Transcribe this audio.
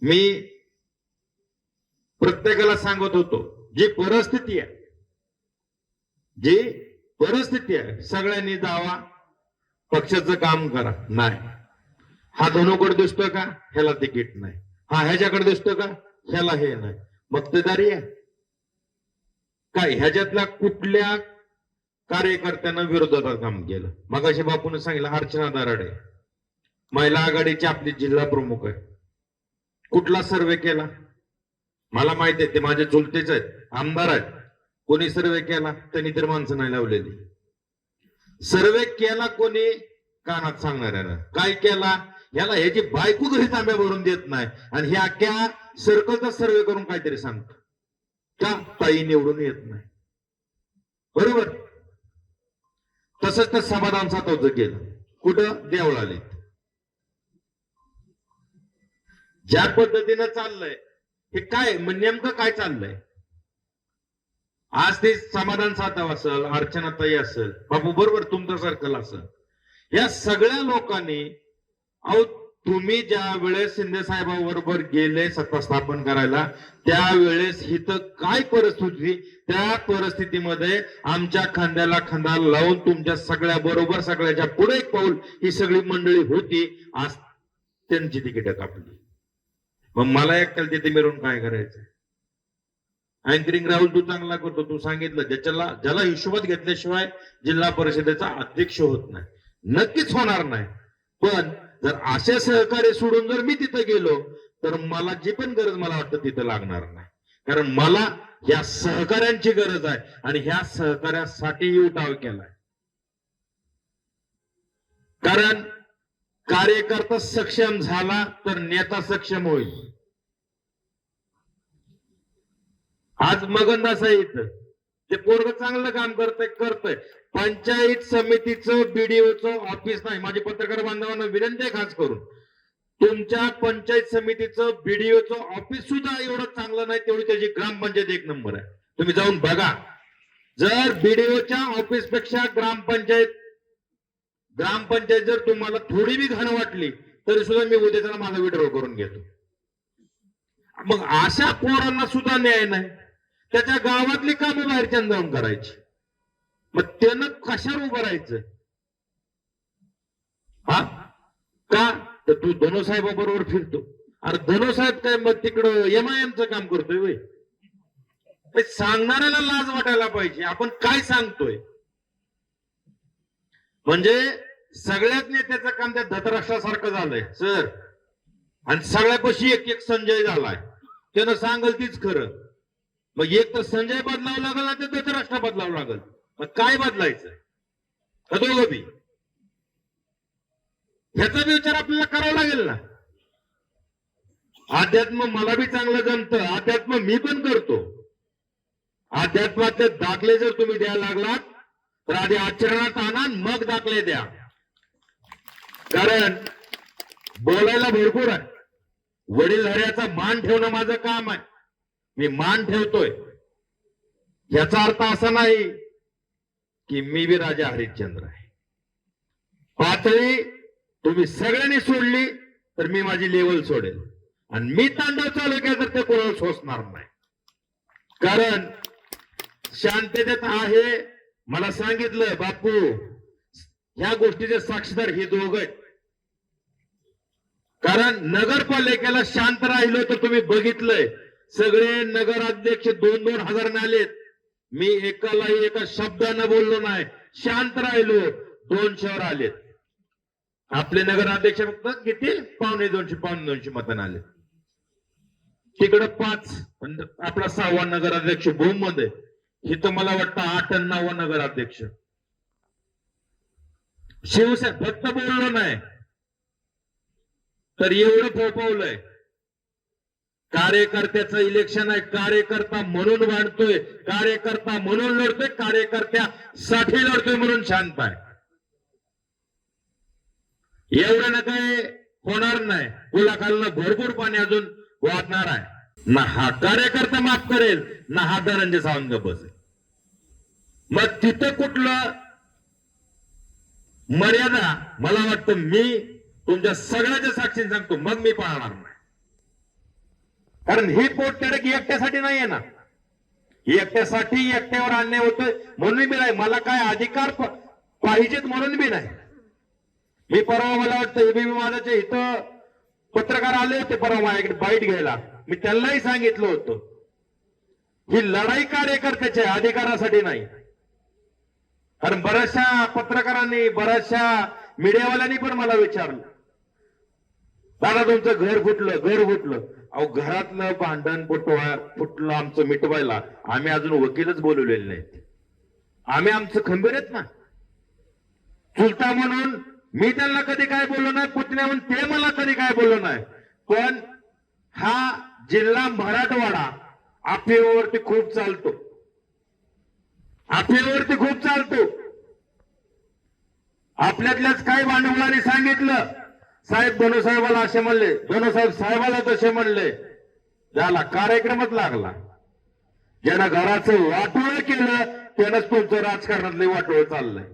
मी प्रत्येकाला सांगत होतो, जी परिस्थिती आहे, सगळ्यांनी जावा, पक्षाचं काम करा. नाही, हा धनुकडे दिसतोय का, ह्याला तिकीट नाही, हा ह्याच्याकडे दिसतोय का, ह्याला हे नाही, मक्तेदारी आहे काय? ह्याच्यातल्या कुठल्या कार्यकर्त्यानं विरोधात काम केलं? मगाशी बापून सांगितलं, अर्चना दराडे महिला आघाडीची आपली जिल्हा प्रमुख आहे. कुठला सर्वे केला? मला माहिती आहे, ते माझे चुलतेच आहेत, आमदार आहेत. कोणी सर्वे केला? त्यांनी तर माणसं नाही लावलेली. सर्वे केला कोणी? कानात सांगणाऱ्यानं. काय केला? याला ह्याची बायको घरी तांब्या भरून देत नाही आणि हे अख्ख्या सर्कलचा सर्वे करून काहीतरी सांगतो का ताई निवडून येत नाही. बरोबर. तसंच तर समाधान सातवचं केलं. कुठं? देवळालीत. ज्या पद्धतीनं चाललंय हे काय, नेमकं काय चाललंय? आज ते समाधान सातव असेल, अर्चनाताई असेल, बापू बरोबर तुमचं सर्कल असेल, या सगळ्या लोकांनी, अहो तुम्ही ज्या वेळेस शिंदे साहेबांबरोबर गेले सत्ता स्थापन करायला, त्यावेळेस इथं काय परिस्थिती, त्या परिस्थितीमध्ये आमच्या खांद्याला खांदा लावून तुमच्या सगळ्या बरोबर, सगळ्याच्या पुढे एक पाऊल ही सगळी मंडळी होती. आज त्यांची तिकीट कापली. मग मला एकट्याला तिथे मिळून काय करायचं? अँकरिंग राहुल तू चांगला करतो, तू सांगितलं, ज्याला हिशोबात घेतल्याशिवाय जिल्हा परिषदेचा अध्यक्ष होत नाही, नक्कीच होणार नाही. पण जर असे सहकार्य सोडून जर मी तिथे गेलो तर मला जी पण गरज मला वाटतं तिथं लागणार नाही. कारण मला या सहकार्यांची गरज आहे आणि ह्या सहकार्यासाठी उठाव केलाय. कारण कार्यकर्ता सक्षम झाला तर नेता सक्षम होईल. आज मगनदास आहे इथं, ते पोरग चांगलं काम करतंय. पंचायत समितीचं बीडीओचं ऑफिस नाही. माझी पत्रकार बांधवांना विनंती आहे खास करून, तुमच्या पंचायत समितीचं बीडीओचं ऑफिस सुद्धा एवढं चांगलं नाही तेवढी त्याची ग्रामपंचायत एक नंबर आहे. तुम्ही जाऊन बघा. जर बीडीओच्या ऑफिस पेक्षा ग्रामपंचायत जर तुम्हाला थोडी बी घाण वाटली तरी सुद्धा मी उद्या माझा विड्रॉ करून घेतो. मग अशा पोरांना सुद्धा न्याय नाही. त्याच्या गावातली कामं बाहेरच्या जाऊन करायची. मग त्यानं कशावर उभं राहायचं? हा का? तर तू धनोसाहेबाबरोबर फिरतो. अरे धनोसाहेब काय मग तिकडं एमआयएमचं काम करतोय वय? सांगणाऱ्याला लाज वाटायला पाहिजे. आपण काय सांगतोय? म्हणजे सगळ्याच नेत्याचं काम त्या धतराष्ट्रासारखं झालंय सर. आणि सगळ्यापाशी एक एक संजय झालाय. त्यानं सांगल तीच खरं. मग एक तर संजय बदलावं लागल ना, तर धतराष्ट्र बदलावं लागल. मग काय बदलायचं? दोघं बी ह्याचा बी विचार आपल्याला करावा लागेल ना. अध्यात्म मला बी चांगलं जमतं, अध्यात्म मी पण करतो. अध्यात्माचे दाखले जर तुम्ही द्यायला लागलात तर आधी आचरणात आणा, मग दाखले द्या. कारण बोलायला भरपूर आहे. वडीलधाऱ्याचा मान ठेवणं माझं काम आहे. मी मान ठेवतोय. याचा अर्थ असा नाही की मी बी राजा हरिश्चंद्र आहे. पातळी तुम्ही सगळ्यांनी सोडली तर मी माझी लेवल सोडेल आणि मी तांडव चालू केला तर ते कोणाला सोसणार नाही. कारण शांततेत आहे. मला सांगितलं बापू ह्या गोष्टीचे साक्षीदार हे दोघं आहेत. कारण नगरपालिकेला शांत राहिलो तर तुम्ही बघितलंय सगळे नगराध्यक्ष 2,000 आलेत. मी एकालाही एका शब्दानं बोललो नाही, शांत राहिलो. 200 आलेत. आपले नगराध्यक्ष फक्त किती? 250 मतांना आले. तिकडं 5, आपला 6वा नगराध्यक्ष भूम मध्ये. इथं मला वाटतं 8 आणि 9वा नगराध्यक्ष. शिवसेना फक्त बोललो नाही तर एवढं फोपावलंय. कार्यकर्त्याचं इलेक्शन आहे. कार्यकर्ता म्हणून वाढतोय, कार्यकर्ता म्हणून लढतोय, कार्यकर्त्यासाठी लढतोय म्हणून शांत आहे. एवढं ना काय होणार नाही. पुलाखालनं भरपूर पाणी अजून वाहणार आहे. ना हा कार्यकर्ता माफ करेल ना हा धनंजय सावंत बसेल. मग तिथं कुठलं मर्यादा? मला वाटतं मी तुमच्या सगळ्याच्या साक्षीने सांगतो, मग मी पाळणार नाही. कारण हे पोटतिडक एकट्यासाठी नाहीये ना, एकट्यासाठी एकट्यावर अन्याय होतोय म्हणून बी नाही, मला काय अधिकार पाहिजेत म्हणून बी नाही. मी परवा मला वाटतं एबीपी माझ्याच्या इथं पत्रकार आले होते परवा माझ्याकडे बाईट घ्यायला. मी त्यांनाही सांगितलं होतं ही लढाई कार्यकर्त्याच्या अधिकारासाठी नाही. कारण बऱ्याचशा पत्रकारांनी बऱ्याचशा मीडियावाल्यांनी पण मला विचारलं, दादा तुमचं घर फुटलं. अहो घरातलं भांडण फुटलं आमचं मिटवायला आम्ही अजून वकीलच बोलवलेले नाहीत. आम्ही आमचं खंबीर आहेत ना. चुलता म्हणून मी त्यांना कधी काय बोललो नाही, पुतण्या म्हणून ते मला कधी काय बोललो नाही. पण हा जिल्हा मराठवाडा अफवेवरती खूप चालतो, अफवेवरती खूप चालतो. आपल्यातल्याच काही भांडवलाने सांगितलं, साहेब धनु साहेबाला असे म्हणले, धनु साहेब साहेबाला तसे म्हणले, झाला कार्यक्रमच लागला. ज्यानं घराचं वाटोळ केलं त्यानंच तुमचं राजकारणातलं वाटोळ चाललंय.